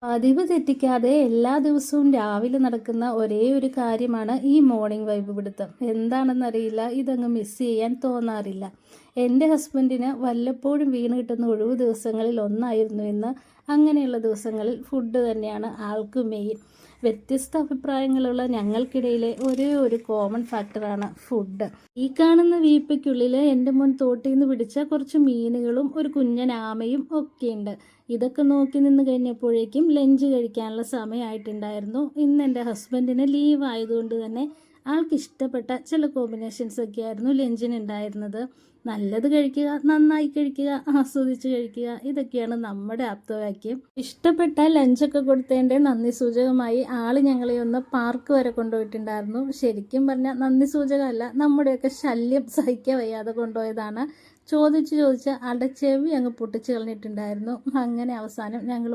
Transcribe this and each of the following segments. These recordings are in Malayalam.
പതിവ് തെറ്റിക്കാതെ എല്ലാ ദിവസവും രാവിലെ നടക്കുന്ന ഒരേ ഒരു കാര്യമാണ് ഈ മോർണിംഗ് വൈബ് പിടുത്തം. എന്താണെന്നറിയില്ല, ഇതങ്ങ് മിസ് ചെയ്യാൻ തോന്നാറില്ല. എൻ്റെ ഹസ്ബൻഡിന് വല്ലപ്പോഴും വീണ് കിട്ടുന്ന ഒഴിവ് ദിവസങ്ങളിൽ ഒന്നായിരുന്നു ഇന്ന്. അങ്ങനെയുള്ള ദിവസങ്ങളിൽ ഫുഡ് തന്നെയാണ് ആൾക്ക് മെയിൻ. വ്യത്യസ്ത അഭിപ്രായങ്ങളുള്ള ഞങ്ങൾക്കിടയിലെ ഒരേ ഒരു കോമൺ ഫാക്ടറാണ് ഫുഡ്. ഈ കാണുന്ന വീപ്പയ്ക്കുള്ളിൽ എൻ്റെ മുൻ തോട്ടിൽ നിന്ന് പിടിച്ച കുറച്ച് മീനുകളും ഒരു കുഞ്ഞൻ ആമയും ഒക്കെയുണ്ട്. ഇതൊക്കെ നോക്കി നിന്ന് കഴിഞ്ഞപ്പോഴേക്കും ലഞ്ച് കഴിക്കാനുള്ള സമയമായിട്ടുണ്ടായിരുന്നു. ഇന്ന് എൻ്റെ ഹസ്ബൻഡിന് ലീവ് ആയതുകൊണ്ട് തന്നെ ആൾക്ക് ഇഷ്ടപ്പെട്ട ചില കോമ്പിനേഷൻസ് ഒക്കെ ആയിരുന്നു ലഞ്ചിന് ഉണ്ടായിരുന്നത്. നല്ലത് കഴിക്കുക, നന്നായി കഴിക്കുക, ആസ്വദിച്ച് കഴിക്കുക, ഇതൊക്കെയാണ് നമ്മുടെ ആപ്തവാക്യം. ഇഷ്ടപ്പെട്ട ലഞ്ചൊക്കെ കൊടുത്തതിൻ്റെ നന്ദി സൂചകമായി ആള് ഞങ്ങളെ ഒന്ന് പാർക്ക് വരെ കൊണ്ടുപോയിട്ടുണ്ടായിരുന്നു. ശരിക്കും പറഞ്ഞാൽ നന്ദി സൂചകമല്ല, നമ്മുടെയൊക്കെ ശല്യം സഹിക്കാൻ വയ്യാതെ കൊണ്ടുപോയതാണ്. ചോദിച്ച് അടച്ചെവി അങ്ങ് പൊട്ടിച്ച് കളഞ്ഞിട്ടുണ്ടായിരുന്നു. അങ്ങനെ അവസാനം ഞങ്ങൾ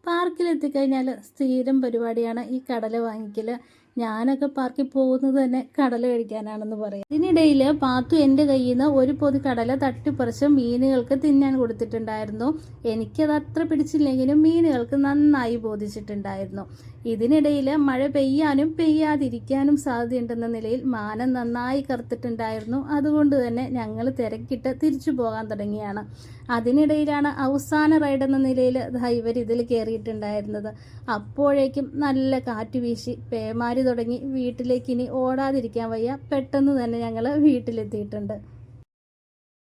പാർക്കിലെത്തിക്കഴിഞ്ഞാൽ സ്ഥിരം പരിപാടിയാണ് ഈ കടല വാങ്ങിക്കൽ. ഞാനൊക്കെ പാർക്കിൽ പോകുന്നത് തന്നെ കടല കഴിക്കാനാണെന്ന് പറയാം. ഇതിനിടയിൽ പാത്തു എൻ്റെ കയ്യിൽ നിന്ന് ഒരു പൊതി കടല തട്ടിപ്പറിച്ച് മീനുകൾക്ക് തിന്നാൻ കൊടുത്തിട്ടുണ്ടായിരുന്നു. എനിക്കത് അത്ര പിടിച്ചില്ലെങ്കിലും മീനുകൾക്ക് നന്നായി ബോധിച്ചിട്ടുണ്ടായിരുന്നു. ഇതിനിടയിൽ മഴ പെയ്യാനും പെയ്യാതിരിക്കാനും സാധ്യതയുണ്ടെന്ന നിലയിൽ മാനം നന്നായി കറുത്തിട്ടുണ്ടായിരുന്നു. അതുകൊണ്ട് തന്നെ ഞങ്ങൾ തിരക്കിട്ട് തിരിച്ചു പോകാൻ തുടങ്ങിയാണ്. അതിനിടയിലാണ് അവസാന റൈഡ് എന്ന നിലയിൽ ഇവർ ഇതിൽ കയറിയിട്ടുണ്ടായിരുന്നത്. അപ്പോഴേക്കും നല്ല കാറ്റ് വീശി പേമാരി തുടങ്ങി. വീട്ടിലേക്ക് ഇനി ഓടാതിരിക്കാൻ വയ്യ. പെട്ടെന്ന് തന്നെ ഞങ്ങൾ വീട്ടിലെത്തിയിട്ടുണ്ട്.